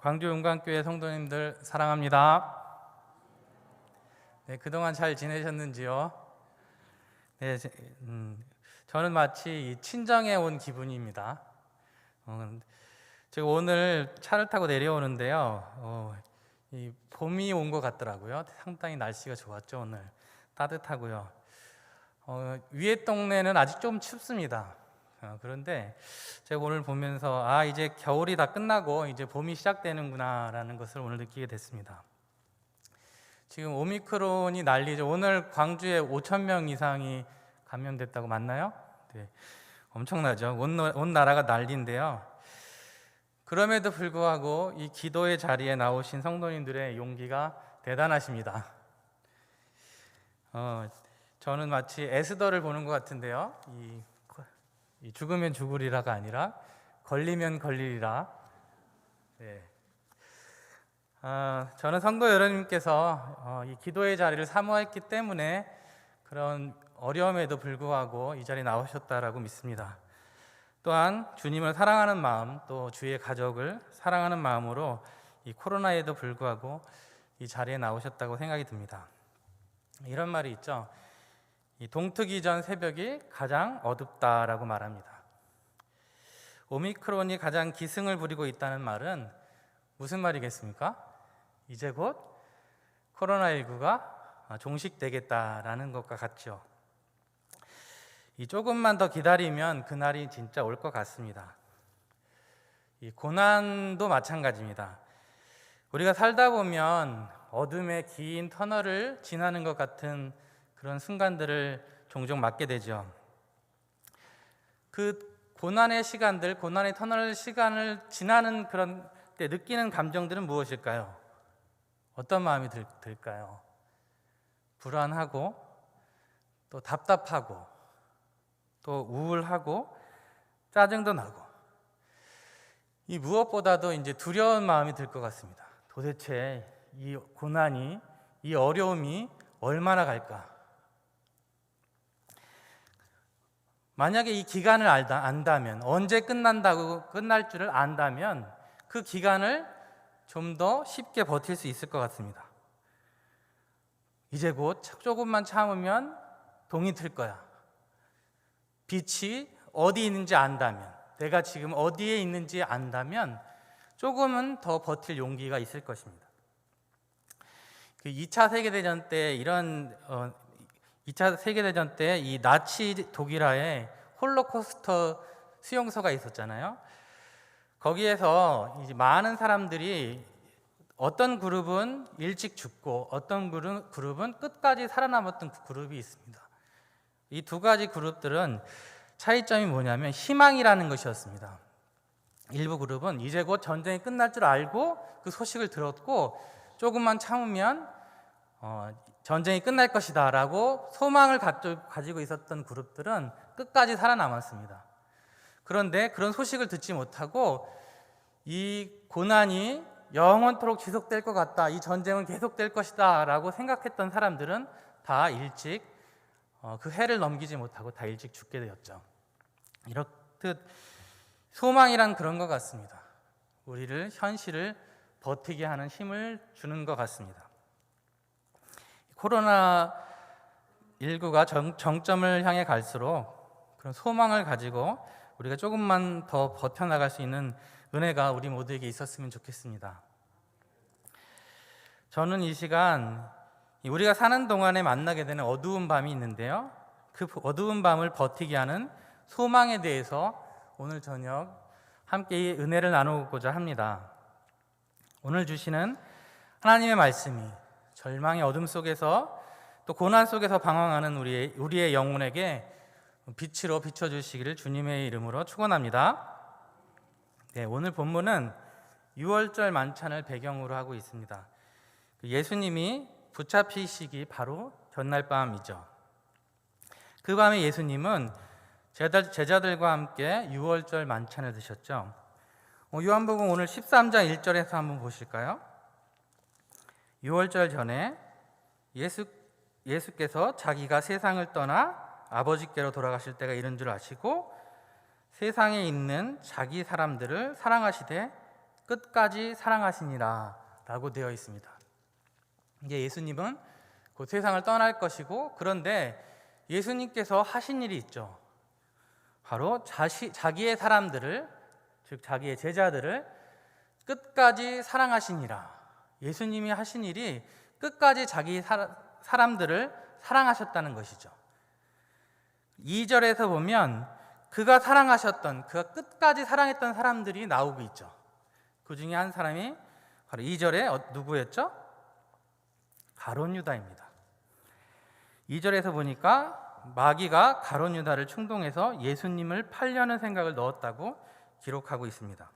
광주 용광교회 성도님들 사랑합니다. 네, 그동안 잘 지내셨는지요? 네, 저는 마치 이 친정에 온 기분입니다. 제가 오늘 차를 타고 내려오는데요, 이 봄이 온 것 같더라고요. 상당히 날씨가 좋았죠. 오늘 따뜻하고요. 위에 동네는 아직 좀 춥습니다. 그런데 제가 오늘 보면서 이제 겨울이 다 끝나고 이제 봄이 시작되는구나 라는 것을 오늘 느끼게 됐습니다. 지금 오미크론이 난리죠. 오늘 광주에 5,000명 이상이 감염됐다고 맞나요? 네, 엄청나죠. 온 나라가 난리인데요. 그럼에도 불구하고 이 기도의 자리에 나오신 성도님들의 용기가 대단하십니다. 저는 마치 에스더를 보는 것 같은데요. 이 죽으면 죽으리라가 아니라 걸리면 걸리리라. 네. 저는 성도 여러분께서 이 기도의 자리를 사모했기 때문에 그런 어려움에도 불구하고 이 자리에 나오셨다라고 믿습니다. 또한 주님을 사랑하는 마음, 또 주의 가족을 사랑하는 마음으로 이 코로나에도 불구하고 이 자리에 나오셨다고 생각이 듭니다. 이런 말이 있죠. 이 동트기 전 새벽이 가장 어둡다라고 말합니다. 오미크론이 가장 기승을 부리고 있다는 말은 무슨 말이겠습니까? 이제 곧 코로나19가 종식되겠다라는 것과 같죠. 이 조금만 더 기다리면 그날이 진짜 올 것 같습니다. 이 고난도 마찬가지입니다. 우리가 살다 보면 어둠의 긴 터널을 지나는 것 같은 그런 순간들을 종종 맞게 되죠. 그 고난의 시간들, 고난의 터널 시간을 지나는 그런 때 느끼는 감정들은 무엇일까요? 어떤 마음이 들까요? 불안하고, 또 답답하고, 또 우울하고, 짜증도 나고, 이 무엇보다도 이제 두려운 마음이 들 것 같습니다. 도대체 이 고난이, 이 어려움이 얼마나 갈까? 만약에 이 기간을 안다면, 언제 끝날 줄을 안다면 그 기간을 좀 더 쉽게 버틸 수 있을 것 같습니다. 이제 곧 조금만 참으면 동이 틀 거야. 빛이 어디 있는지 안다면, 내가 지금 어디에 있는지 안다면 조금은 더 버틸 용기가 있을 것입니다. 그 2차 세계대전 때 이 나치 독일화에 홀로코스터 수용소가 있었잖아요. 거기에서 이제 많은 사람들이 어떤 그룹은 일찍 죽고 어떤 그룹은 끝까지 살아남았던 그룹이 있습니다. 이 두 가지 그룹들은 차이점이 뭐냐면 희망이라는 것이었습니다. 일부 그룹은 이제 곧 전쟁이 끝날 줄 알고 그 소식을 들었고 조금만 참으면 전쟁이 끝날 것이다 라고 소망을 가지고 있었던 그룹들은 끝까지 살아남았습니다. 그런데 그런 소식을 듣지 못하고 이 고난이 영원토록 지속될 것 같다, 이 전쟁은 계속될 것이다 라고 생각했던 사람들은 다 일찍 그 해를 넘기지 못하고 다 일찍 죽게 되었죠. 이렇듯 소망이란 그런 것 같습니다. 우리를 현실을 버티게 하는 힘을 주는 것 같습니다. 코로나19가 정점을 향해 갈수록 그런 소망을 가지고 우리가 조금만 더 버텨나갈 수 있는 은혜가 우리 모두에게 있었으면 좋겠습니다. 저는 이 시간 우리가 사는 동안에 만나게 되는 어두운 밤이 있는데요, 그 어두운 밤을 버티게 하는 소망에 대해서 오늘 저녁 함께 은혜를 나누고자 합니다. 오늘 주시는 하나님의 말씀이 절망의 어둠 속에서 또 고난 속에서 방황하는 우리의 영혼에게 빛으로 비춰주시기를 주님의 이름으로 축원합니다. 네, 오늘 본문은 유월절 만찬을 배경으로 하고 있습니다. 예수님이 붙잡히시기 바로 전날 밤이죠. 그 밤에 예수님은 제자들과 함께 유월절 만찬을 드셨죠. 요한복음 오늘 13장 1절에서 한번 보실까요? 유월절 전에 예수께서 자기가 세상을 떠나 아버지께로 돌아가실 때가 이른 줄 아시고 세상에 있는 자기 사람들을 사랑하시되 끝까지 사랑하시니라 라고 되어 있습니다. 이제 예수님은 그 세상을 떠날 것이고, 그런데 예수님께서 하신 일이 있죠. 바로 자기의 사람들을, 즉 자기의 제자들을 끝까지 사랑하시니라. 예수님이 하신 일이 끝까지 자기 사람들을 사랑하셨다는 것이죠. 2절에서 보면 그가 끝까지 사랑했던 사람들이 나오고 있죠. 그 중에 한 사람이 바로 2절에 누구였죠? 가룟 유다입니다. 2절에서 보니까 마귀가 가룟 유다를 충동해서 예수님을 팔려는 생각을 넣었다고 기록하고 있습니다.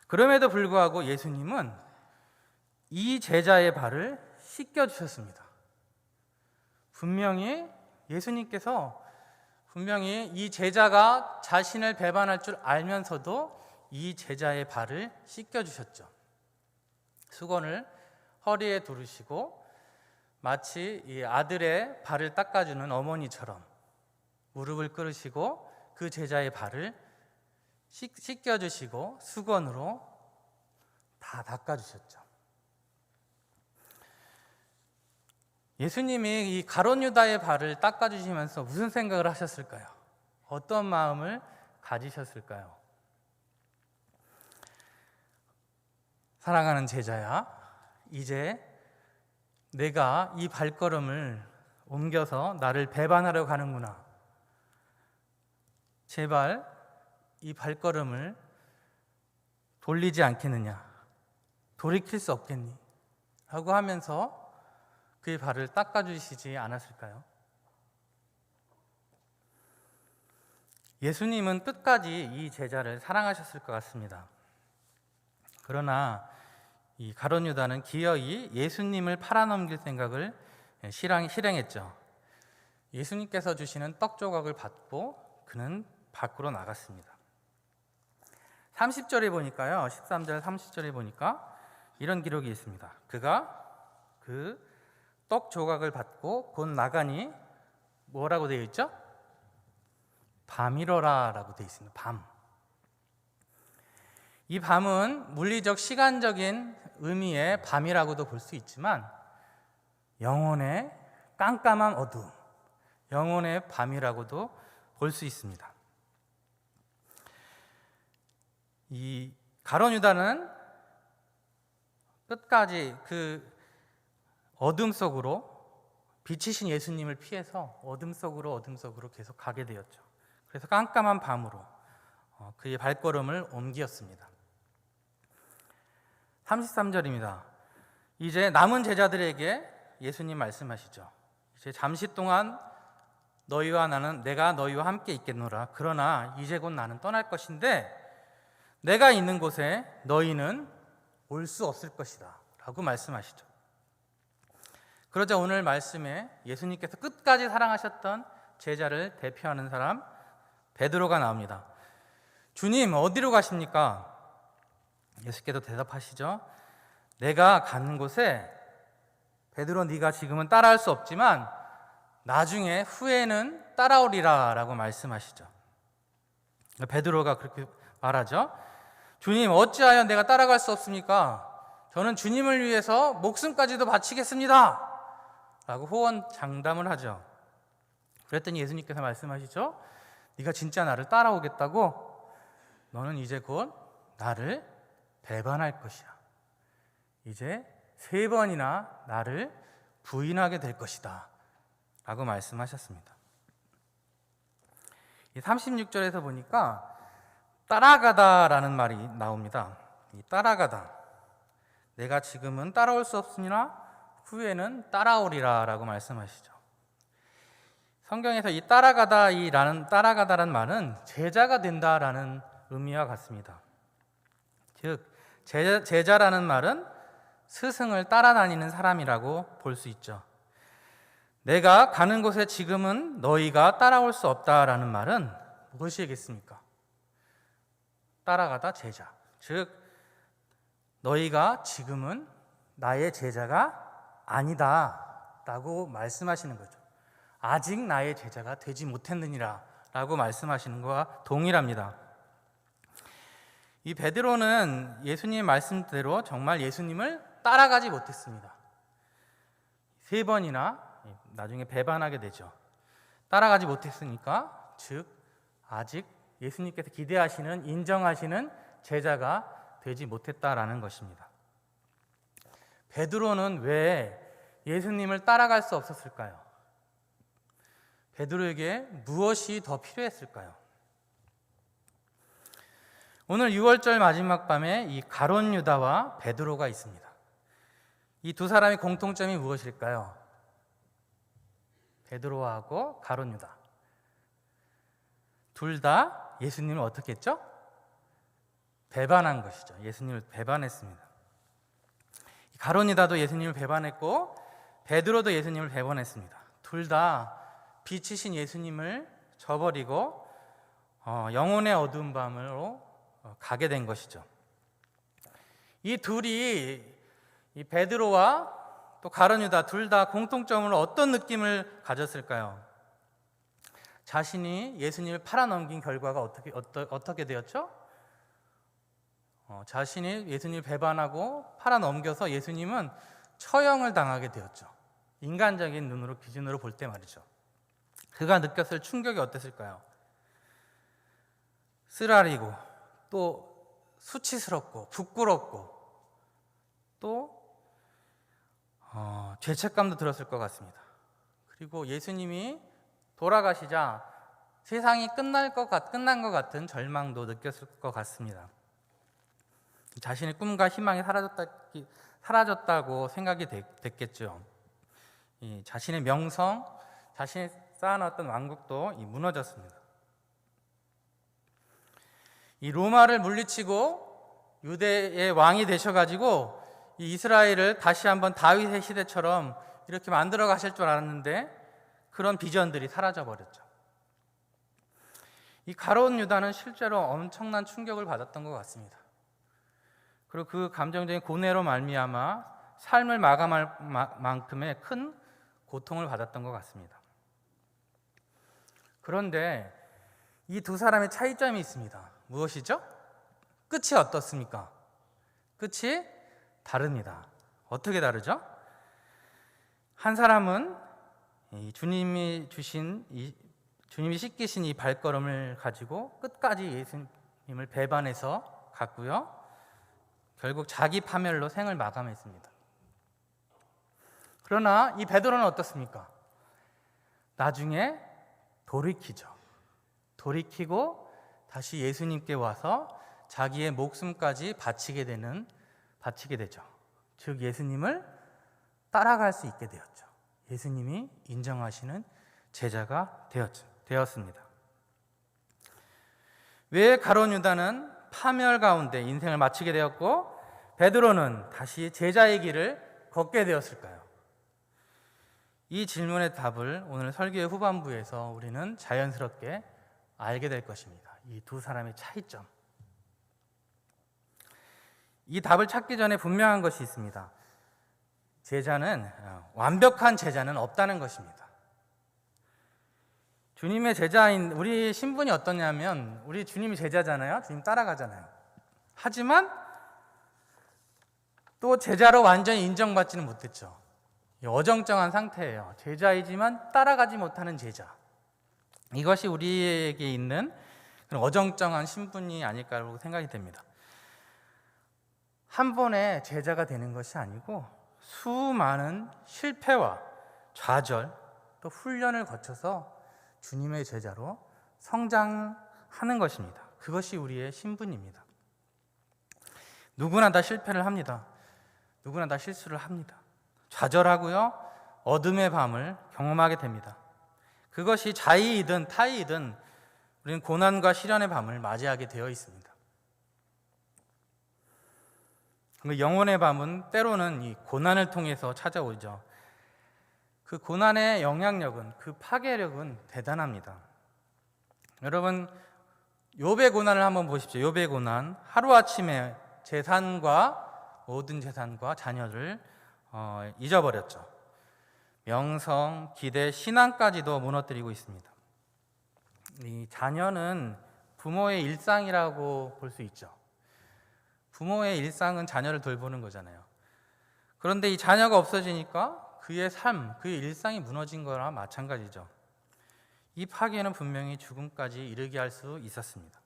그럼에도 불구하고 예수님은 이 제자의 발을 씻겨주셨습니다. 예수님께서 분명히 이 제자가 자신을 배반할 줄 알면서도 이 제자의 발을 씻겨주셨죠. 수건을 허리에 두르시고 마치 이 아들의 발을 닦아주는 어머니처럼 무릎을 꿇으시고 그 제자의 발을 씻겨주시고 수건으로 다 닦아주셨죠. 예수님이 이 가룟 유다의 발을 닦아주시면서 무슨 생각을 하셨을까요? 어떤 마음을 가지셨을까요? 사랑하는 제자야, 이제 내가 이 발걸음을 옮겨서 나를 배반하려 가는구나. 제발 이 발걸음을 돌리지 않겠느냐, 돌이킬 수 없겠니? 라고 하면서 그의 발을 닦아주시지 않았을까요? 예수님은 끝까지 이 제자를 사랑하셨을 것 같습니다. 그러나 이 가룟 유다는 기어이 예수님을 팔아넘길 생각을 실행했죠. 예수님께서 주시는 떡 조각을 받고 그는 밖으로 나갔습니다. 30절에 보니까요, 13절 30절에 보니까 이런 기록이 있습니다. 그가 그 떡 조각을 받고 곧 나가니 뭐라고 되어 있죠? 밤이러라 라고 되어 있습니다. 밤. 이 밤은 물리적 시간적인 의미의 밤이라고도 볼 수 있지만 영혼의 깜깜한 어두움, 영혼의 밤이라고도 볼 수 있습니다. 이 가룟 유다는 끝까지 그 어둠 속으로, 빛이신 예수님을 피해서 어둠 속으로 계속 가게 되었죠. 그래서 깜깜한 밤으로 그의 발걸음을 옮겼습니다. 33절입니다. 이제 남은 제자들에게 예수님 말씀하시죠. 이제 잠시 동안 내가 너희와 함께 있겠노라. 그러나 이제 곧 나는 떠날 것인데 내가 있는 곳에 너희는 올 수 없을 것이다 라고 말씀하시죠. 그러자 오늘 말씀에 예수님께서 끝까지 사랑하셨던 제자를 대표하는 사람 베드로가 나옵니다. 주님, 어디로 가십니까? 예수께서 대답하시죠. 내가 가는 곳에 베드로, 네가 지금은 따라할 수 없지만 나중에 후에는 따라오리라 라고 말씀하시죠. 베드로가 그렇게 말하죠. 주님, 어찌하여 내가 따라갈 수 없습니까? 저는 주님을 위해서 목숨까지도 바치겠습니다 라고 호언장담을 하죠. 그랬더니 예수님께서 말씀하시죠. 네가 진짜 나를 따라오겠다고? 너는 이제 곧 나를 배반할 것이야. 이제 3번이나 나를 부인하게 될 것이다 라고 말씀하셨습니다. 36절에서 보니까 따라가다라는 말이 나옵니다. 이 따라가다, 내가 지금은 따라올 수 없으나 후에는 따라오리라 라고 말씀하시죠. 성경에서 이 따라가다라는 말은 제자가 된다라는 의미와 같습니다. 즉 제자라는 말은 스승을 따라다니는 사람이라고 볼 수 있죠. 내가 가는 곳에 지금은 너희가 따라올 수 없다라는 말은 무엇이겠습니까? 따라가다 제자, 즉 너희가 지금은 나의 제자가 아니다 라고 말씀하시는 거죠. 아직 나의 제자가 되지 못했느니라 라고 말씀하시는 것과 동일합니다. 이 베드로는 예수님 말씀대로 정말 예수님을 따라가지 못했습니다. 3번이나 나중에 배반하게 되죠. 따라가지 못했으니까, 즉 아직 예수님께서 기대하시는, 인정하시는 제자가 되지 못했다라는 것입니다. 베드로는 왜 예수님을 따라갈 수 없었을까요? 베드로에게 무엇이 더 필요했을까요? 오늘 6월절 마지막 밤에 이 가룟 유다와 베드로가 있습니다. 이 두 사람의 공통점이 무엇일까요? 베드로하고 가룟 유다. 둘 다 예수님을 어떻게 했죠? 배반한 것이죠. 예수님을 배반했습니다. 가룟 유다도 예수님을 배반했고 베드로도 예수님을 배반했습니다. 둘 다 빛이신 예수님을 저버리고 영혼의 어두운 밤으로 가게 된 것이죠. 이 둘이, 이 베드로와 또 가룟 유다 둘 다 공통점으로 어떤 느낌을 가졌을까요? 자신이 예수님을 팔아넘긴 결과가 어떻게 되었죠? 자신이 예수님을 배반하고 팔아넘겨서 예수님은 처형을 당하게 되었죠. 인간적인 눈으로, 기준으로 볼 때 말이죠. 그가 느꼈을 충격이 어땠을까요? 쓰라리고 또 수치스럽고 부끄럽고 또 죄책감도 들었을 것 같습니다. 그리고 예수님이 돌아가시자 세상이 끝난 것 같은 절망도 느꼈을 것 같습니다. 자신의 꿈과 희망이 사라졌다고 생각이 됐겠죠. 자신의 명성, 자신이 쌓아놨던 왕국도 무너졌습니다. 이 로마를 물리치고 유대의 왕이 되셔가지고 이 이스라엘을 다시 한번 다윗의 시대처럼 이렇게 만들어 가실 줄 알았는데 그런 비전들이 사라져 버렸죠. 이 가룟 유다는 실제로 엄청난 충격을 받았던 것 같습니다. 그리고 그 감정적인 고뇌로 말미암아 삶을 마감할 만큼의 큰 고통을 받았던 것 같습니다. 그런데 이 두 사람의 차이점이 있습니다. 무엇이죠? 끝이 어떻습니까? 끝이 다릅니다. 어떻게 다르죠? 한 사람은 주님이 씻기신 이 발걸음을 가지고 끝까지 예수님을 배반해서 갔고요. 결국 자기 파멸로 생을 마감했습니다. 그러나 이 베드로는 어떻습니까? 나중에 돌이키고 다시 예수님께 와서 자기의 목숨까지 바치게 되죠. 즉 예수님을 따라갈 수 있게 되었죠. 예수님이 인정하시는 제자가 되었습니다. 왜 가룟 유다는 파멸 가운데 인생을 마치게 되었고 베드로는 다시 제자의 길을 걷게 되었을까요? 이 질문의 답을 오늘 설교의 후반부에서 우리는 자연스럽게 알게 될 것입니다. 이 두 사람의 차이점. 이 답을 찾기 전에 분명한 것이 있습니다. 완벽한 제자는 없다는 것입니다. 주님의 제자인 우리 신분이 어떠냐면 우리 주님이 제자잖아요. 주님 따라가잖아요. 하지만 또 제자로 완전히 인정받지는 못했죠. 어정쩡한 상태예요. 제자이지만 따라가지 못하는 제자. 이것이 우리에게 있는 그런 어정쩡한 신분이 아닐까라고 생각이 됩니다. 한 번에 제자가 되는 것이 아니고 수많은 실패와 좌절 또 훈련을 거쳐서 주님의 제자로 성장하는 것입니다. 그것이 우리의 신분입니다. 누구나 다 실패를 합니다. 누구나 다 실수를 합니다. 좌절하고요. 어둠의 밤을 경험하게 됩니다. 그것이 자의이든 타의이든 우리는 고난과 시련의 밤을 맞이하게 되어 있습니다. 영혼의 밤은 때로는 이 고난을 통해서 찾아오죠. 그 고난의 영향력은, 그 파괴력은 대단합니다. 여러분, 욥의 고난을 한번 보십시오. 욥의 고난, 하루아침에 모든 재산과 자녀를 잊어버렸죠. 명성, 기대, 신앙까지도 무너뜨리고 있습니다. 이 자녀는 부모의 일상이라고 볼 수 있죠. 부모의 일상은 자녀를 돌보는 거잖아요. 그런데 이 자녀가 없어지니까 그의 삶, 그의 일상이 무너진 거나 마찬가지죠. 이 파괴는 분명히 죽음까지 이르게 할 수 있었습니다.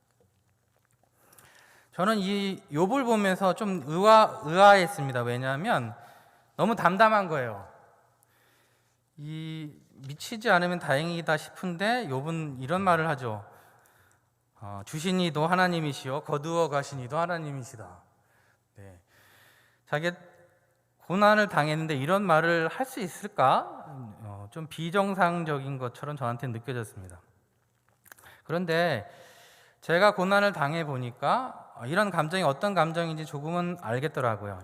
저는 이 욥을 보면서 좀 의아했습니다. 왜냐하면 너무 담담한 거예요. 이 미치지 않으면 다행이다 싶은데 욥은 이런 말을 하죠. 주신 이도 하나님이시요 거두어 가신 이도 하나님이시다. 네. 자기 고난을 당했는데 이런 말을 할 수 있을까? 좀 비정상적인 것처럼 저한테 느껴졌습니다. 그런데 제가 고난을 당해 보니까 이런 감정이 어떤 감정인지 조금은 알겠더라고요.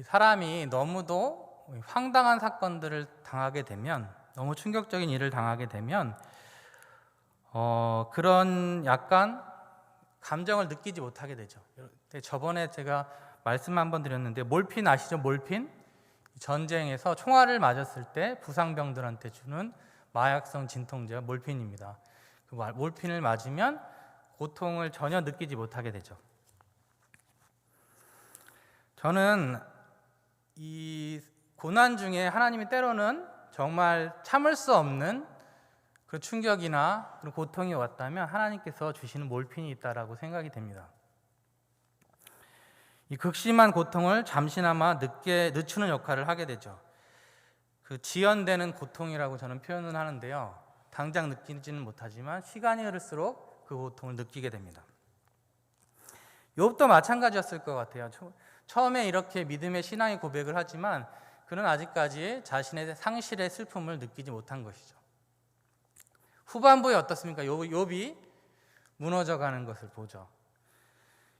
사람이 너무도 황당한 사건들을 당하게 되면, 너무 충격적인 일을 당하게 되면 그런 약간 감정을 느끼지 못하게 되죠. 저번에 제가 말씀 한번 드렸는데 몰핀 아시죠? 몰핀? 전쟁에서 총알을 맞았을 때 부상병들한테 주는 마약성 진통제가 몰핀입니다. 그 몰핀을 맞으면 고통을 전혀 느끼지 못하게 되죠. 저는 이 고난 중에 하나님이 때로는 정말 참을 수 없는 그 충격이나 그런 고통이 왔다면 하나님께서 주시는 몰핀이 있다라고 생각이 됩니다. 이 극심한 고통을 잠시나마 늦추는 역할을 하게 되죠. 그 지연되는 고통이라고 저는 표현을 하는데요. 당장 느끼지는 못하지만 시간이 흐를수록 그 고통을 느끼게 됩니다. 욥도 마찬가지였을 것 같아요. 처음에 이렇게 믿음의 신앙의 고백을 하지만 그는 아직까지 자신의 상실의 슬픔을 느끼지 못한 것이죠. 후반부에 어떻습니까? 욥이 무너져가는 것을 보죠.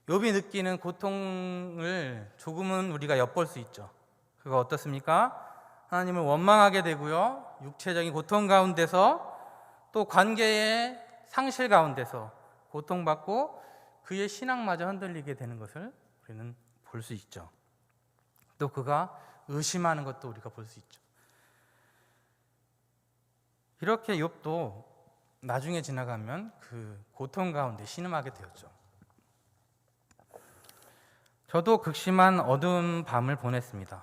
욥이 느끼는 고통을 조금은 우리가 엿볼 수 있죠. 그거 어떻습니까? 하나님을 원망하게 되고요. 육체적인 고통 가운데서 또 관계의 상실 가운데서 고통받고 그의 신앙마저 흔들리게 되는 것을 우리는 볼 수 있죠. 또 그가 의심하는 것도 우리가 볼 수 있죠. 이렇게 욥도 나중에 지나가면 그 고통 가운데 신음하게 되었죠. 저도 극심한 어두운 밤을 보냈습니다.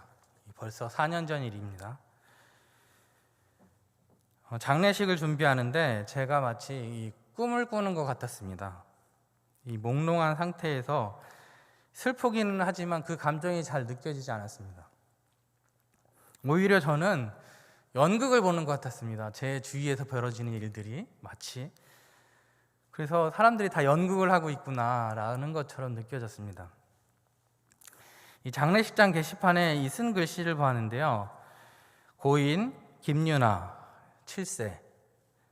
벌써 4년 전 일입니다. 장례식을 준비하는데 제가 마치 이 꿈을 꾸는 것 같았습니다. 이 몽롱한 상태에서 슬프기는 하지만 그 감정이 잘 느껴지지 않았습니다. 오히려 저는 연극을 보는 것 같았습니다. 제 주위에서 벌어지는 일들이 마치. 그래서 사람들이 다 연극을 하고 있구나라는 것처럼 느껴졌습니다. 이 장례식장 게시판에 이 쓴 글씨를 보았는데요. 고인 김유나 7세,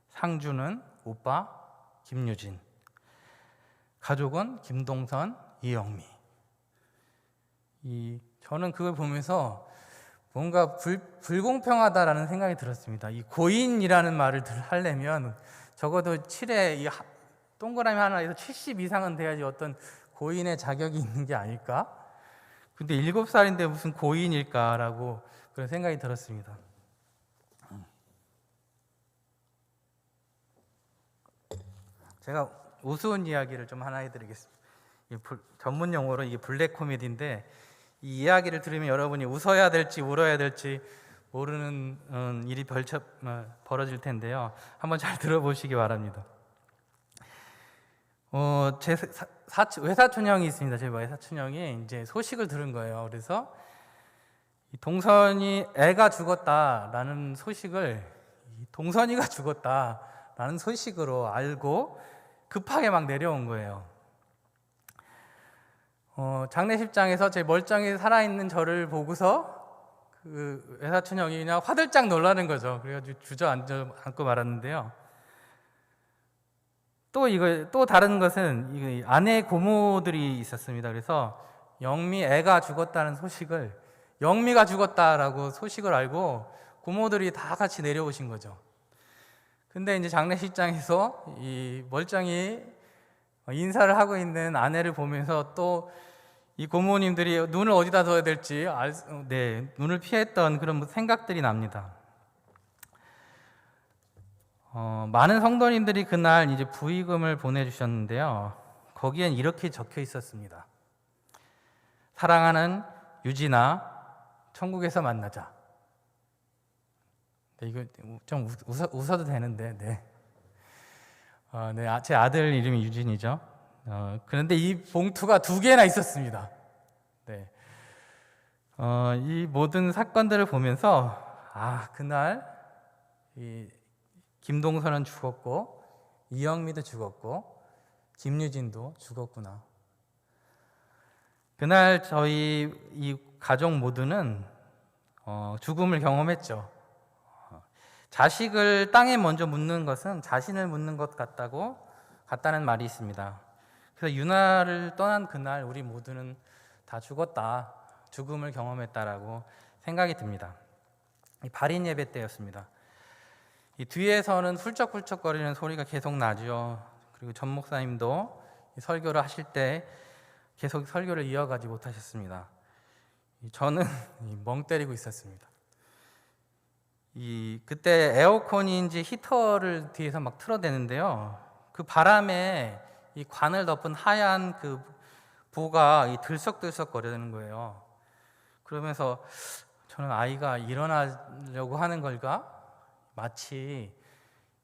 상주는 오빠 김유진, 가족은 김동선, 이영미. 저는 그걸 보면서 뭔가 불공평하다라는 생각이 들었습니다. 이 고인이라는 말을 하려면 적어도 7에 이 동그라미 하나에서 70 이상은 돼야지 어떤 고인의 자격이 있는 게 아닐까? 근데 7살인데 무슨 고인일까라고 그런 생각이 들었습니다. 제가 우스운 이야기를 좀 하나 해드리겠습니다. 전문 용어로 이게 블랙 코미디인데 이 이야기를 들으면 여러분이 웃어야 될지 울어야 될지 모르는 일이 벌어질 텐데요. 한번 잘 들어보시기 바랍니다. 제 외사촌 형이 있습니다. 제 외사촌 형이 이제 소식을 들은 거예요. 그래서 동선이 애가 죽었다라는 소식을 동선이가 죽었다라는 소식으로 알고 급하게 막 내려온 거예요. 장례식장에서 제 멀쩡히 살아있는 저를 보고서 그 외사촌 형이 그냥 화들짝 놀라는 거죠. 그래가지고 주저앉고 말았는데요. 또 다른 것은 아내의 고모들이 있었습니다. 그래서 영미 애가 죽었다는 소식을, 영미가 죽었다라고 소식을 알고 고모들이 다 같이 내려오신 거죠. 근데 이제 장례식장에서 이 멀쩡히 인사를 하고 있는 아내를 보면서 또 이 고모님들이 눈을 어디다 둬야 될지 눈을 피했던 그런 생각들이 납니다. 많은 성도님들이 그날 이제 부의금을 보내주셨는데요. 거기엔 이렇게 적혀 있었습니다. 사랑하는 유진아, 천국에서 만나자. 네, 이거 좀 웃어도 되는데, 네. 네, 제 아들 이름이 유진이죠. 그런데 이 봉투가 2개나 있었습니다. 네. 이 모든 사건들을 보면서 그날 이 김동선은 죽었고 이영미도 죽었고 김유진도 죽었구나. 그날 저희 이 가족 모두는 죽음을 경험했죠. 자식을 땅에 먼저 묻는 것은 자신을 묻는 것 같다는 말이 있습니다. 그래서 유나를 떠난 그날 우리 모두는 다 죽었다, 죽음을 경험했다라고 생각이 듭니다. 발인 예배 때였습니다. 이 뒤에서는 훌쩍훌쩍거리는 소리가 계속 나죠. 그리고 전 목사님도 설교를 하실 때 계속 설교를 이어가지 못하셨습니다. 저는 멍 때리고 있었습니다. 그때 에어컨인지 히터를 뒤에서 막 틀어대는데요. 그 바람에 이 관을 덮은 하얀 그 보가 들썩들썩 거리는 거예요. 그러면서 저는 아이가 일어나려고 하는 걸까? 마치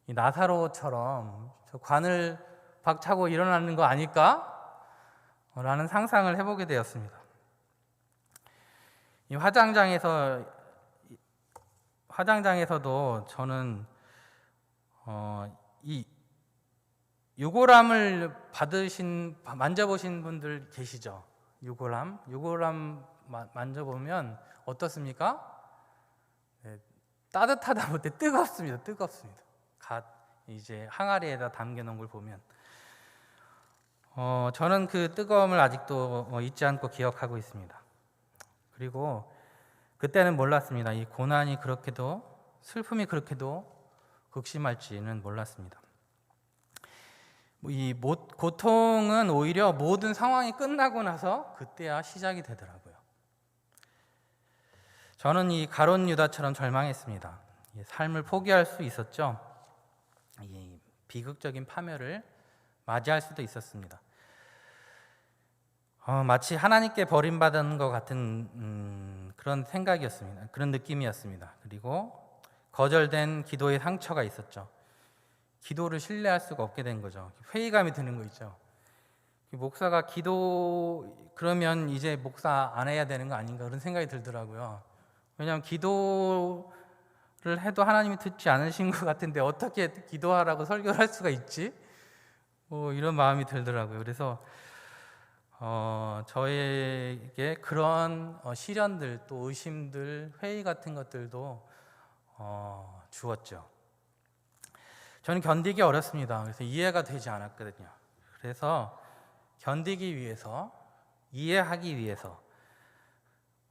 이 나사로처럼 저 관을 박차고 일어나는 거 아닐까? 라는 상상을 해보게 되었습니다. 이 화장장에서도 저는 이 유골함을 만져보신 분들 계시죠? 유골함 만져보면 어떻습니까? 네, 따뜻하다 못해 뜨겁습니다. 이제 항아리에다 담겨놓은 걸 보면 저는 그 뜨거움을 아직도 잊지 않고 기억하고 있습니다. 그리고 그때는 몰랐습니다. 이 고난이 그렇게도, 슬픔이 그렇게도 극심할지는 몰랐습니다. 이 고통은 오히려 모든 상황이 끝나고 나서 그때야 시작이 되더라고요. 저는 이 가룟 유다처럼 절망했습니다. 삶을 포기할 수 있었죠. 이 비극적인 파멸을 맞이할 수도 있었습니다. 마치 하나님께 버림받은 것 같은 그런 생각이었습니다. 그런 느낌이었습니다. 그리고 거절된 기도의 상처가 있었죠. 기도를 신뢰할 수가 없게 된 거죠. 회의감이 드는 거 있죠. 목사가 그러면 이제 목사 안 해야 되는 거 아닌가 그런 생각이 들더라고요. 왜냐하면 기도를 해도 하나님이 듣지 않으신 것 같은데 어떻게 기도하라고 설교를 할 수가 있지? 이런 마음이 들더라고요. 그래서 저에게 그런 시련들, 또 의심들, 회의 같은 것들도 주었죠. 저는 견디기 어렵습니다. 그래서 이해가 되지 않았거든요. 그래서 견디기 위해서, 이해하기 위해서,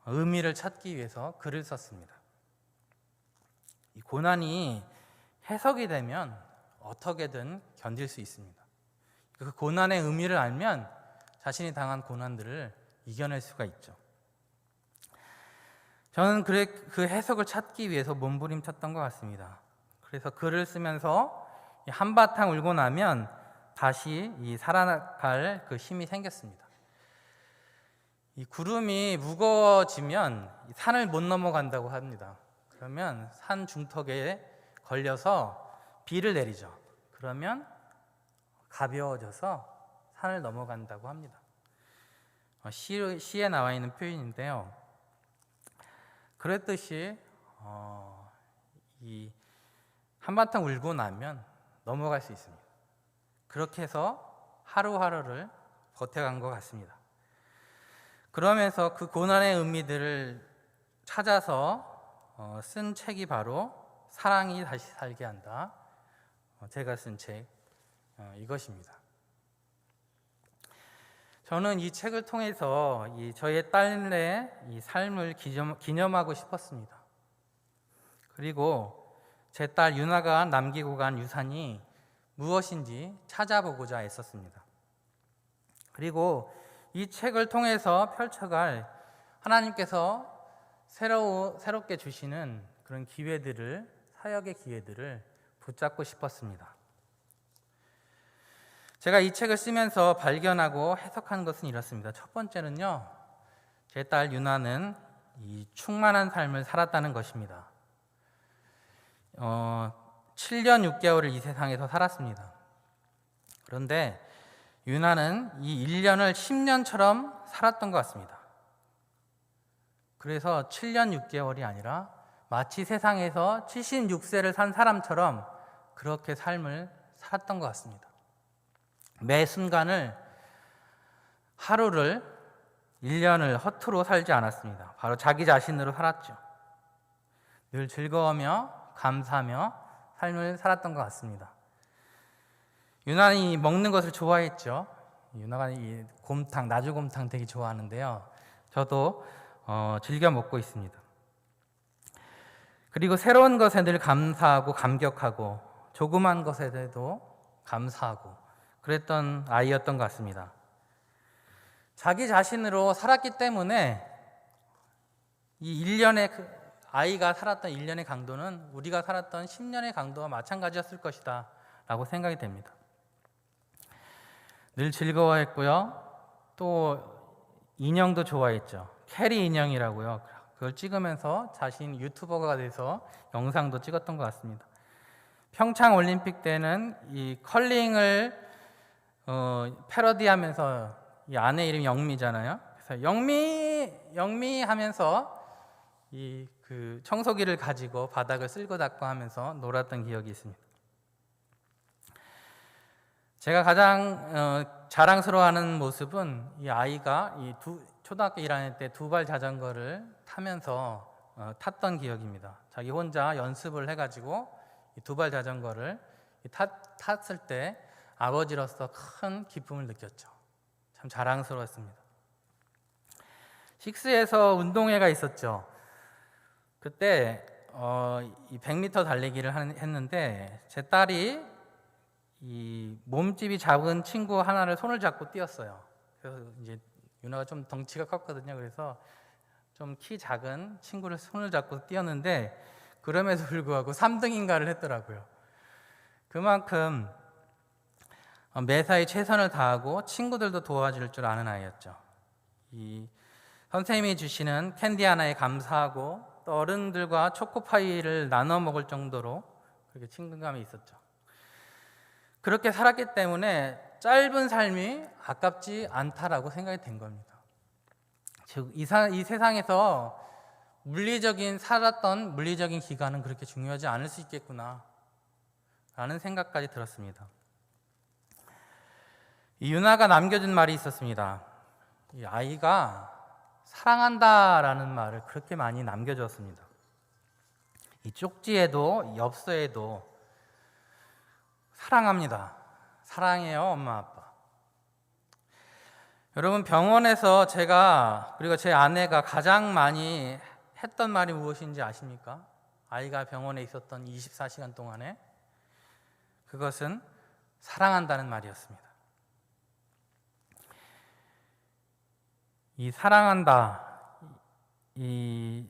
의미를 찾기 위해서 글을 썼습니다. 이 고난이 해석이 되면 어떻게든 견딜 수 있습니다. 그 고난의 의미를 알면 자신이 당한 고난들을 이겨낼 수가 있죠. 저는 그 해석을 찾기 위해서 몸부림쳤던 것 같습니다. 그래서 글을 쓰면서 한바탕 울고 나면 다시 살아갈 그 힘이 생겼습니다. 이 구름이 무거워지면 산을 못 넘어간다고 합니다. 그러면 산 중턱에 걸려서 비를 내리죠. 그러면 가벼워져서 산을 넘어간다고 합니다. 시에 나와 있는 표현인데요. 그랬듯이 이 한바탕 울고 나면 넘어갈 수 있습니다. 그렇게 해서 하루하루를 버텨간 것 같습니다. 그러면서 그 고난의 의미들을 찾아서 쓴 책이 바로 사랑이 다시 살게 한다. 제가 쓴 책 이것입니다. 저는 이 책을 통해서 저의 딸의 이 삶을 기념하고 싶었습니다. 그리고 제 딸 유나가 남기고 간 유산이 무엇인지 찾아보고자 애썼습니다. 그리고 이 책을 통해서 펼쳐갈 하나님께서 새롭게 주시는 그런 사역의 기회들을 붙잡고 싶었습니다. 제가 이 책을 쓰면서 발견하고 해석한 것은 이렇습니다. 첫 번째는요, 제 딸 유나는 이 충만한 삶을 살았다는 것입니다. 7년 6개월을 이 세상에서 살았습니다. 그런데 유나는 이 1년을 10년처럼 살았던 것 같습니다. 그래서 7년 6개월이 아니라 마치 세상에서 76세를 산 사람처럼 그렇게 삶을 살았던 것 같습니다. 매 순간을, 하루를, 1년을 허투루 살지 않았습니다. 바로 자기 자신으로 살았죠. 늘 즐거워하며 감사하며 삶을 살았던 것 같습니다. 유나는 먹는 것을 좋아했죠. 유나가 이 곰탕, 나주곰탕 되게 좋아하는데요. 저도 즐겨 먹고 있습니다. 그리고 새로운 것에 늘 감사하고 감격하고 조그만 것에 대해도 감사하고 그랬던 아이였던 것 같습니다. 자기 자신으로 살았기 때문에 이 1년의 아이가 살았던 1년의 강도는 우리가 살았던 10년의 강도와 마찬가지였을 것이다 라고 생각이 됩니다. 늘 즐거워했고요. 또 인형도 좋아했죠. 캐리 인형이라고요. 그걸 찍으면서 자신 유튜버가 돼서 영상도 찍었던 것 같습니다. 평창 올림픽 때는 이 컬링을 패러디하면서 이 아내 이름이 영미잖아요. 그래서 영미 하면서 그 청소기를 가지고 바닥을 쓸고 닦고 하면서 놀았던 기억이 있습니다. 제가 가장 자랑스러워하는 모습은 이 아이가 초등학교 1학년 때 두발 자전거를 타면서 탔던 기억입니다. 자기 혼자 연습을 해가지고 이 두발 자전거를 탔을 때 아버지로서 큰 기쁨을 느꼈죠. 참 자랑스러웠습니다. 식스에서 운동회가 있었죠. 그때 이 100m 달리기를 했는데 제 딸이 이 몸집이 작은 친구 하나를 손을 잡고 뛰었어요. 그래서 이제 유나가 좀 덩치가 컸거든요. 그래서 좀 키 작은 친구를 손을 잡고 뛰었는데 그럼에도 불구하고 3등인가를 했더라고요. 그만큼 매사에 최선을 다하고 친구들도 도와줄 줄 아는 아이였죠. 이 선생님이 주시는 캔디 하나에 감사하고 또 어른들과 초코파이를 나눠 먹을 정도로 그렇게 친근감이 있었죠. 그렇게 살았기 때문에 짧은 삶이 아깝지 않다라고 생각이 된 겁니다. 즉, 이 세상에서 살았던 물리적인 기간은 그렇게 중요하지 않을 수 있겠구나 라는 생각까지 들었습니다. 이 유나가 남겨준 말이 있었습니다. 이 아이가 사랑한다라는 말을 그렇게 많이 남겨주었습니다. 이 쪽지에도 엽서에도 사랑합니다. 사랑해요, 엄마, 아빠. 여러분, 병원에서 제가 그리고 제 아내가 가장 많이 했던 말이 무엇인지 아십니까? 아이가 병원에 있었던 24시간 동안에 그것은 사랑한다는 말이었습니다. 이 사랑한다,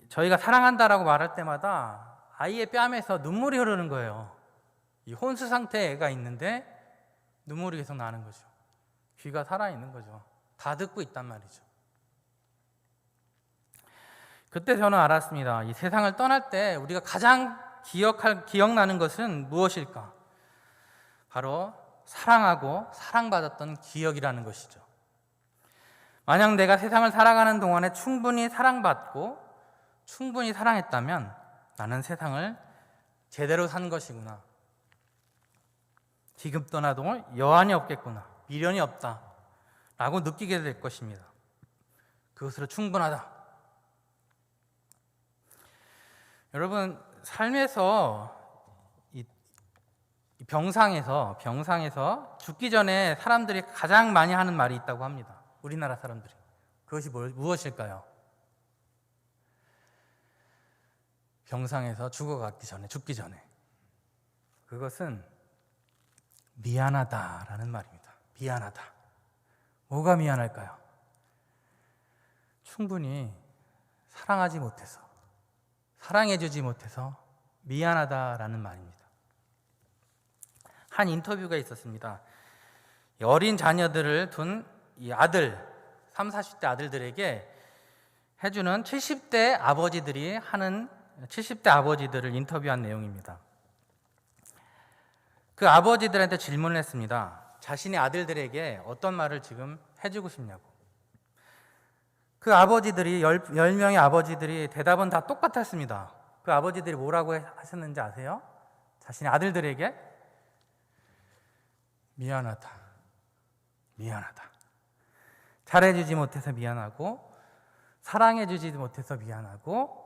저희가 사랑한다라고 말할 때마다 아이의 뺨에서 눈물이 흐르는 거예요. 이 혼수 상태의 애가 있는데 눈물이 계속 나는 거죠. 귀가 살아있는 거죠. 다 듣고 있단 말이죠. 그때 저는 알았습니다. 이 세상을 떠날 때 우리가 가장 기억나는 것은 무엇일까? 바로 사랑하고 사랑받았던 기억이라는 것이죠. 만약 내가 세상을 살아가는 동안에 충분히 사랑받고 충분히 사랑했다면 나는 세상을 제대로 산 것이구나. 지금 떠나도 여한이 없겠구나. 미련이 없다 라고 느끼게 될 것입니다. 그것으로 충분하다. 여러분, 삶에서 병상에서 죽기 전에 사람들이 가장 많이 하는 말이 있다고 합니다. 우리나라 사람들이. 그것이 무엇일까요? 병상에서 죽기 전에. 그것은 미안하다라는 말입니다. 미안하다. 뭐가 미안할까요? 충분히 사랑하지 못해서, 사랑해주지 못해서 미안하다라는 말입니다. 한 인터뷰가 있었습니다. 어린 자녀들을 둔 이 아들, 30, 40대 아들들에게 해주는 70대 아버지들이 하는 70대 아버지들을 인터뷰한 내용입니다. 그 아버지들한테 질문을 했습니다. 자신의 아들들에게 어떤 말을 지금 해주고 싶냐고. 그 아버지들이 10명의 아버지들이 대답은 다 똑같았습니다. 그 아버지들이 뭐라고 하셨는지 아세요? 자신의 아들들에게 미안하다. 잘해주지 못해서 미안하고 사랑해주지 못해서 미안하고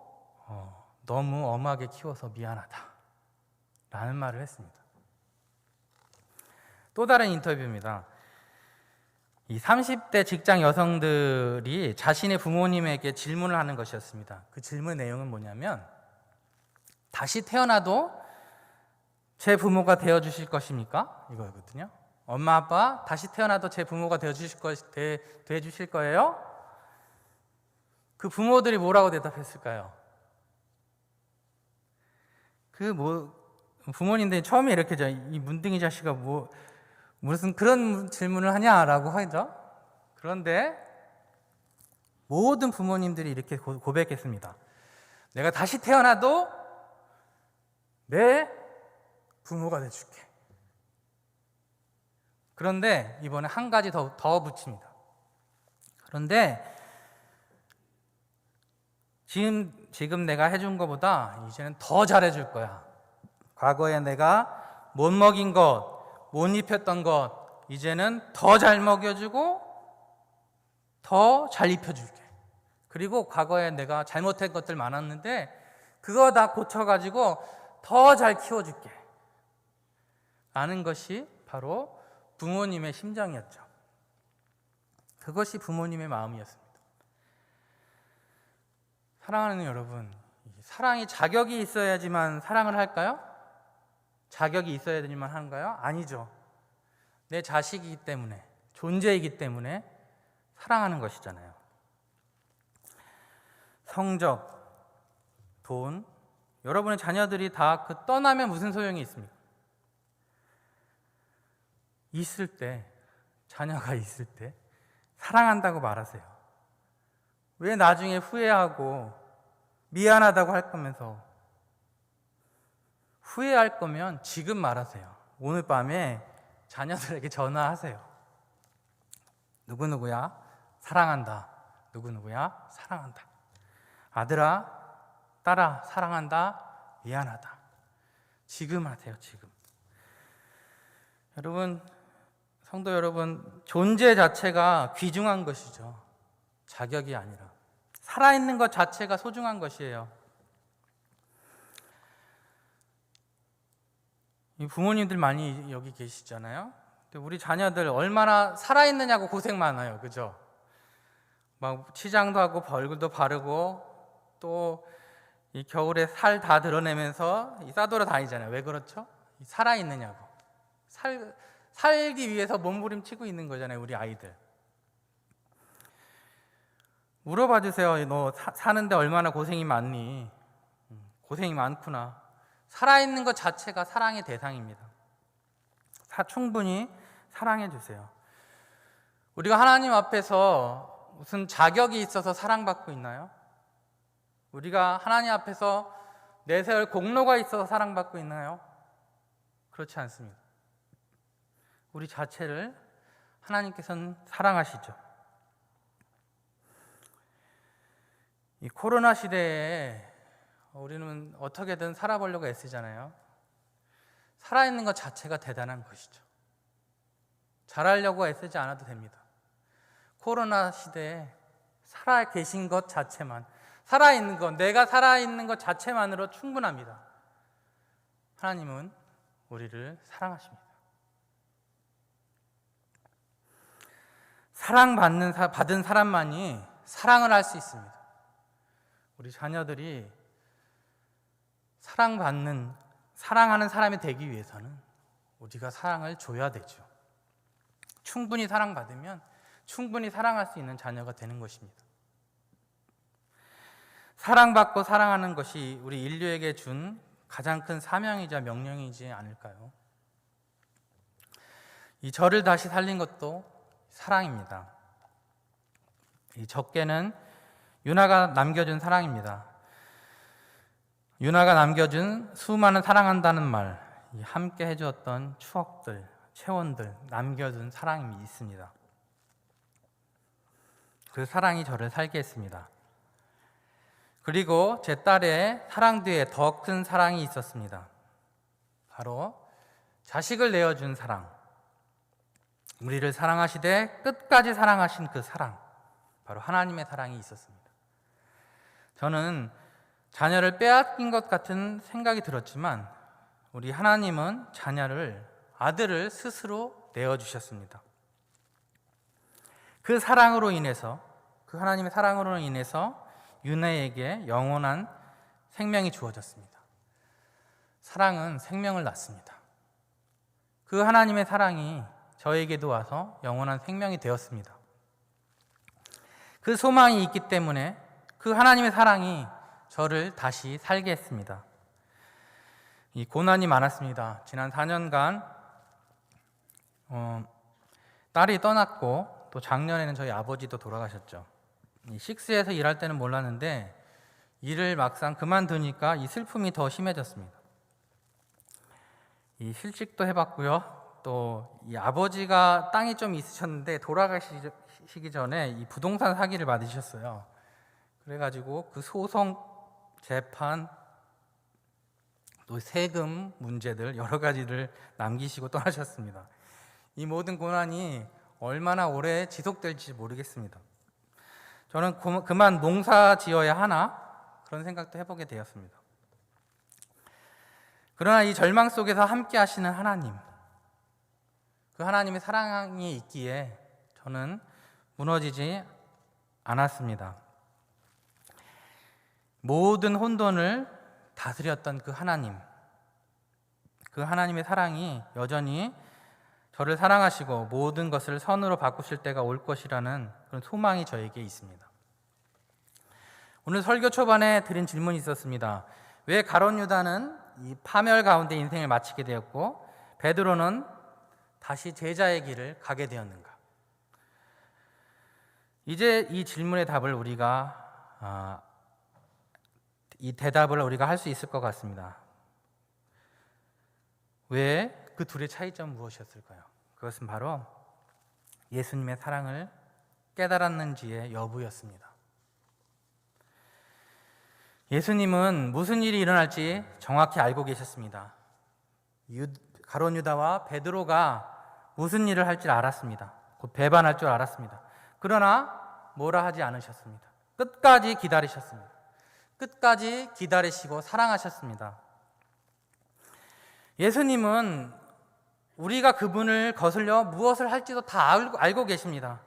너무 엄하게 키워서 미안하다 라는 말을 했습니다. 또 다른 인터뷰입니다. 이 30대 직장 여성들이 자신의 부모님에게 질문을 하는 것이었습니다. 그 질문 내용은 뭐냐면, 다시 태어나도 제 부모가 되어주실 것입니까? 이거거든요. 엄마 아빠 다시 태어나도 제 부모가 되어주실 거예요? 그 부모들이 뭐라고 대답했을까요? 부모님들이 처음에 이렇게 이 문둥이 자식아 무슨 그런 질문을 하냐라고 하죠. 그런데 모든 부모님들이 이렇게 고백했습니다. 내가 다시 태어나도 내 부모가 돼줄게. 그런데 이번에 한 가지 더 붙입니다. 그런데 지금 내가 해준 것보다 이제는 더 잘해줄 거야. 과거에 내가 못 먹인 것, 못 입혔던 것, 이제는 더 잘 먹여주고 더 잘 입혀줄게. 그리고 과거에 내가 잘못한 것들 많았는데 그거 다 고쳐가지고 더 잘 키워줄게 라는 것이 바로 부모님의 심정이었죠. 그것이 부모님의 마음이었습니다. 사랑하는 여러분, 사랑이 자격이 있어야지만 사랑을 할까요? 자격이 있어야지만 하는가요? 아니죠. 내 자식이기 때문에, 존재이기 때문에 사랑하는 것이잖아요. 성적, 돈, 여러분의 자녀들이 다 떠나면 무슨 소용이 있습니까? 자녀가 있을 때 사랑한다고 말하세요. 왜 나중에 후회하고 미안하다고 할 거면서, 후회할 거면 지금 말하세요. 오늘 밤에 자녀들에게 전화하세요. 누구누구야 사랑한다. 누구누구야 사랑한다. 아들아, 딸아 사랑한다. 미안하다. 지금 하세요. 지금. 여러분, 성도 여러분, 존재 자체가 귀중한 것이죠. 자격이 아니라. 살아있는 것 자체가 소중한 것이에요. 부모님들 많이 여기 계시잖아요. 우리 자녀들 얼마나 살아있느냐고 고생 많아요. 그죠? 막 치장도 하고 얼굴도 바르고 또 이 겨울에 살 다 드러내면서 싸돌아 다니잖아요. 왜 그렇죠? 살아있느냐고. 살기 위해서 몸부림치고 있는 거잖아요. 우리 아이들. 물어봐 주세요. 너 사는데 얼마나 고생이 많니? 고생이 많구나. 살아있는 것 자체가 사랑의 대상입니다. 충분히 사랑해 주세요. 우리가 하나님 앞에서 무슨 자격이 있어서 사랑받고 있나요? 우리가 하나님 앞에서 내세울 공로가 있어서 사랑받고 있나요? 그렇지 않습니다. 우리 자체를 하나님께서는 사랑하시죠. 이 코로나 시대에 우리는 어떻게든 살아보려고 애쓰잖아요. 살아있는 것 자체가 대단한 것이죠. 잘하려고 애쓰지 않아도 됩니다. 코로나 시대에 살아계신 것 자체만, 살아있는 것, 내가 살아있는 것 자체만으로 충분합니다. 하나님은 우리를 사랑하십니다. 받은 사람만이 사랑을 할 수 있습니다. 우리 자녀들이 사랑하는 사람이 되기 위해서는 우리가 사랑을 줘야 되죠. 충분히 사랑받으면 충분히 사랑할 수 있는 자녀가 되는 것입니다. 사랑받고 사랑하는 것이 우리 인류에게 준 가장 큰 사명이자 명령이지 않을까요? 이 저를 다시 살린 것도 사랑입니다. 이 적게는 유나가 남겨준 사랑입니다. 유나가 남겨준 수많은 사랑한다는 말, 함께 해주었던 추억들, 체온들, 남겨둔 사랑이 있습니다. 그 사랑이 저를 살게 했습니다. 그리고 제 딸의 사랑 뒤에 더 큰 사랑이 있었습니다. 바로 자식을 내어준 사랑, 우리를 사랑하시되 끝까지 사랑하신 그 사랑, 바로 하나님의 사랑이 있었습니다. 저는 자녀를 빼앗긴 것 같은 생각이 들었지만 우리 하나님은 아들을 스스로 내어주셨습니다. 그 사랑으로 인해서, 그 하나님의 사랑으로 인해서 유나에게 영원한 생명이 주어졌습니다. 사랑은 생명을 낳습니다. 그 하나님의 사랑이 저에게도 와서 영원한 생명이 되었습니다. 그 소망이 있기 때문에 그 하나님의 사랑이 저를 다시 살게 했습니다. 이 고난이 많았습니다. 지난 4년간 딸이 떠났고 또 작년에는 저희 아버지도 돌아가셨죠. 이 식스에서 일할 때는 몰랐는데 일을 막상 그만두니까 이 슬픔이 더 심해졌습니다. 이 실직도 해봤고요. 또 이 아버지가 땅이 좀 있으셨는데 돌아가시기 전에 이 부동산 사기를 받으셨어요. 그래가지고 그 소송, 재판, 또 세금 문제들 여러 가지를 남기시고 떠나셨습니다. 이 모든 고난이 얼마나 오래 지속될지 모르겠습니다. 저는 그만 농사 지어야 하나 그런 생각도 해보게 되었습니다. 그러나 이 절망 속에서 함께 하시는 하나님, 그 하나님의 사랑이 있기에 저는 무너지지 않았습니다. 모든 혼돈을 다스렸던 그 하나님의 사랑이 여전히 저를 사랑하시고 모든 것을 선으로 바꾸실 때가 올 것이라는 그런 소망이 저에게 있습니다. 오늘 설교 초반에 드린 질문이 있었습니다. 왜 가룟 유다는 이 파멸 가운데 인생을 마치게 되었고 베드로는 다시 제자의 길을 가게 되었는가? 이제 이 질문의 답을 이 대답을 우리가 할 수 있을 것 같습니다. 왜 그 둘의 차이점은 무엇이었을까요? 그것은 바로 예수님의 사랑을 깨달았는지의 여부였습니다. 예수님은 무슨 일이 일어날지 정확히 알고 계셨습니다. 가룟 유다와 베드로가 무슨 일을 할지 알았습니다. 곧 배반할 줄 알았습니다. 그러나 뭐라 하지 않으셨습니다. 끝까지 기다리셨습니다. 끝까지 기다리시고 사랑하셨습니다. 예수님은 우리가 그분을 거슬려 무엇을 할지도 다 알고 계십니다.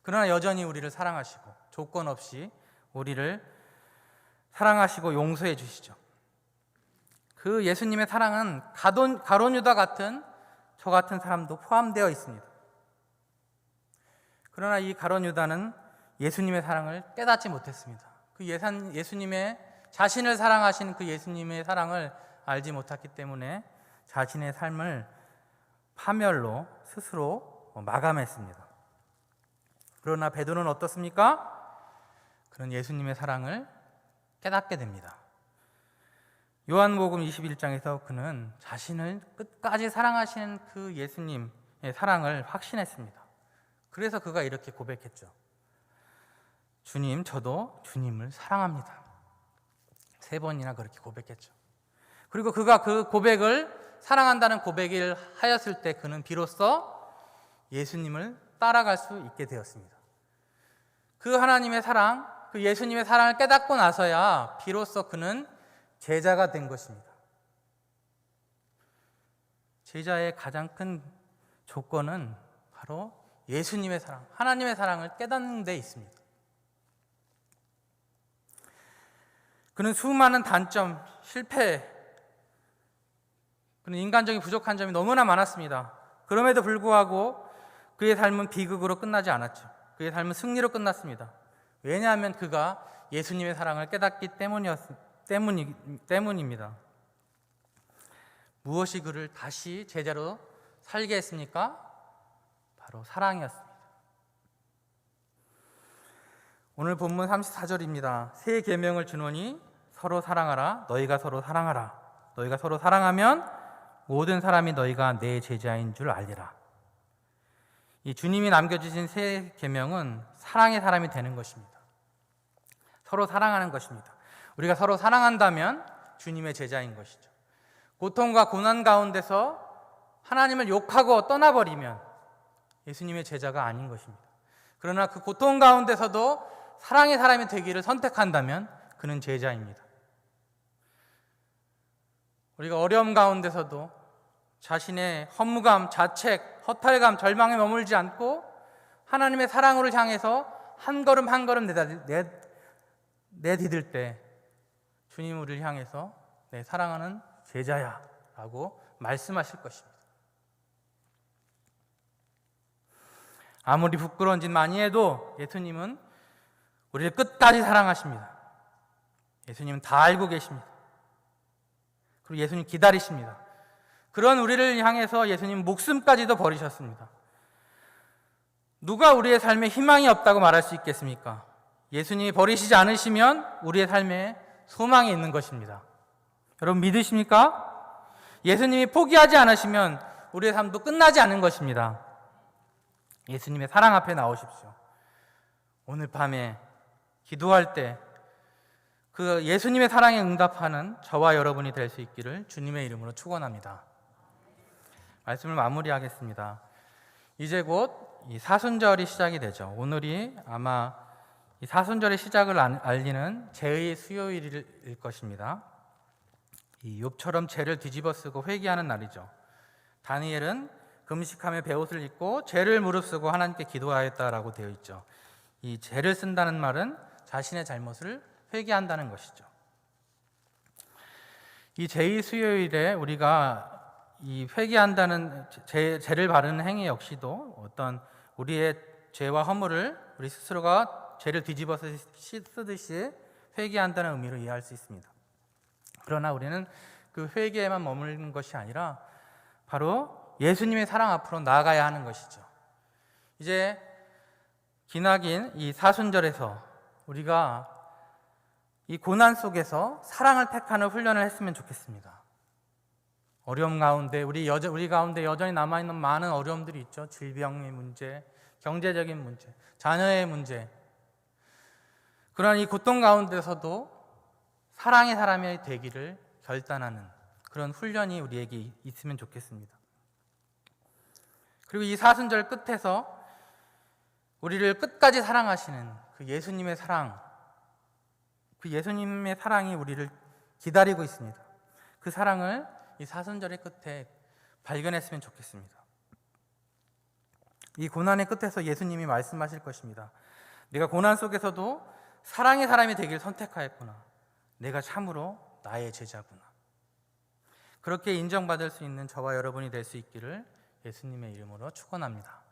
그러나 여전히 우리를 사랑하시고 조건 없이 우리를 사랑하시고 용서해 주시죠. 그 예수님의 사랑은 가룟 유다 같은 저 같은 사람도 포함되어 있습니다. 그러나 이 가룟 유다는 예수님의 사랑을 깨닫지 못했습니다. 그 예수님의 자신을 사랑하신 그 예수님의 사랑을 알지 못했기 때문에 자신의 삶을 파멸로 스스로 마감했습니다. 그러나 베드로는 어떻습니까? 그는 예수님의 사랑을 깨닫게 됩니다. 요한복음 21장에서 그는 자신을 끝까지 사랑하시는 그 예수님의 사랑을 확신했습니다. 그래서 그가 이렇게 고백했죠. 주님, 저도 주님을 사랑합니다. 3번이나 그렇게 고백했죠. 그리고 그가 그 고백을 사랑한다는 고백을 하였을 때 그는 비로소 예수님을 따라갈 수 있게 되었습니다. 그 하나님의 사랑, 그 예수님의 사랑을 깨닫고 나서야 비로소 그는 제자가 된 것입니다. 제자의 가장 큰 조건은 바로 예수님의 사랑, 하나님의 사랑을 깨닫는 데 있습니다. 그는 수많은 단점, 실패, 그는 인간적인 부족한 점이 너무나 많았습니다. 그럼에도 불구하고 그의 삶은 비극으로 끝나지 않았죠. 그의 삶은 승리로 끝났습니다. 왜냐하면 그가 예수님의 사랑을 깨닫기 때문입니다. 무엇이 그를 다시 제자로 살게 했습니까? 바로 사랑이었습니다. 오늘 본문 34절입니다. 새 계명을 주노니 서로 사랑하라. 너희가 서로 사랑하라. 너희가 서로 사랑하면 모든 사람이 너희가 내 제자인 줄 알리라. 이 주님이 남겨주신 새 계명은 사랑의 사람이 되는 것입니다. 서로 사랑하는 것입니다. 우리가 서로 사랑한다면 주님의 제자인 것이죠. 고통과 고난 가운데서 하나님을 욕하고 떠나버리면 예수님의 제자가 아닌 것입니다. 그러나 그 고통 가운데서도 사랑의 사람이 되기를 선택한다면 그는 제자입니다. 우리가 어려움 가운데서도 자신의 허무감, 자책, 허탈감, 절망에 머물지 않고 하나님의 사랑으로 향해서 한 걸음 한 걸음 내디딜 때 주님 우리를 향해서 내 사랑하는 제자야 라고 말씀하실 것입니다. 아무리 부끄러운 짓 많이 해도 예수님은 우리를 끝까지 사랑하십니다. 예수님은 다 알고 계십니다. 그리고 예수님 기다리십니다. 그런 우리를 향해서 예수님 목숨까지도 버리셨습니다. 누가 우리의 삶에 희망이 없다고 말할 수 있겠습니까? 예수님이 버리시지 않으시면 우리의 삶에 소망이 있는 것입니다. 여러분 믿으십니까? 예수님이 포기하지 않으시면 우리의 삶도 끝나지 않은 것입니다. 예수님의 사랑 앞에 나오십시오. 오늘 밤에 기도할 때 그 예수님의 사랑에 응답하는 저와 여러분이 될 수 있기를 주님의 이름으로 축원합니다. 말씀을 마무리하겠습니다. 이제 곧 이 사순절이 시작이 되죠. 오늘이 아마 이 사순절의 시작을 알리는 제의 수요일일 것입니다. 이 욥처럼 죄를 뒤집어쓰고 회개하는 날이죠. 다니엘은 금식하며 베옷을 입고 죄를 무릅쓰고 하나님께 기도하였다라고 되어 있죠. 이 죄를 쓴다는 말은 자신의 잘못을 회개한다는 것이죠. 이 제의 수요일에 우리가 이 회개한다는 죄를 바르는 행위 역시도 어떤 우리의 죄와 허물을 우리 스스로가 죄를 뒤집어 쓰듯이 회개한다는 의미로 이해할 수 있습니다. 그러나 우리는 그 회개에만 머무르는 것이 아니라 바로 예수님의 사랑 앞으로 나아가야 하는 것이죠. 이제 기나긴 이 사순절에서 우리가 이 고난 속에서 사랑을 택하는 훈련을 했으면 좋겠습니다. 어려움 가운데 우리 가운데 여전히 남아있는 많은 어려움들이 있죠. 질병의 문제, 경제적인 문제, 자녀의 문제. 그러나 이 고통 가운데서도 사랑의 사람이 되기를 결단하는 그런 훈련이 우리에게 있으면 좋겠습니다. 그리고 이 사순절 끝에서 우리를 끝까지 사랑하시는 그 예수님의 사랑, 그 예수님의 사랑이 우리를 기다리고 있습니다. 그 사랑을 이 사순절의 끝에 발견했으면 좋겠습니다. 이 고난의 끝에서 예수님이 말씀하실 것입니다. 내가 고난 속에서도 사랑의 사람이 되길 선택하였구나. 내가 참으로 나의 제자구나. 그렇게 인정받을 수 있는 저와 여러분이 될 수 있기를 예수님의 이름으로 축원합니다.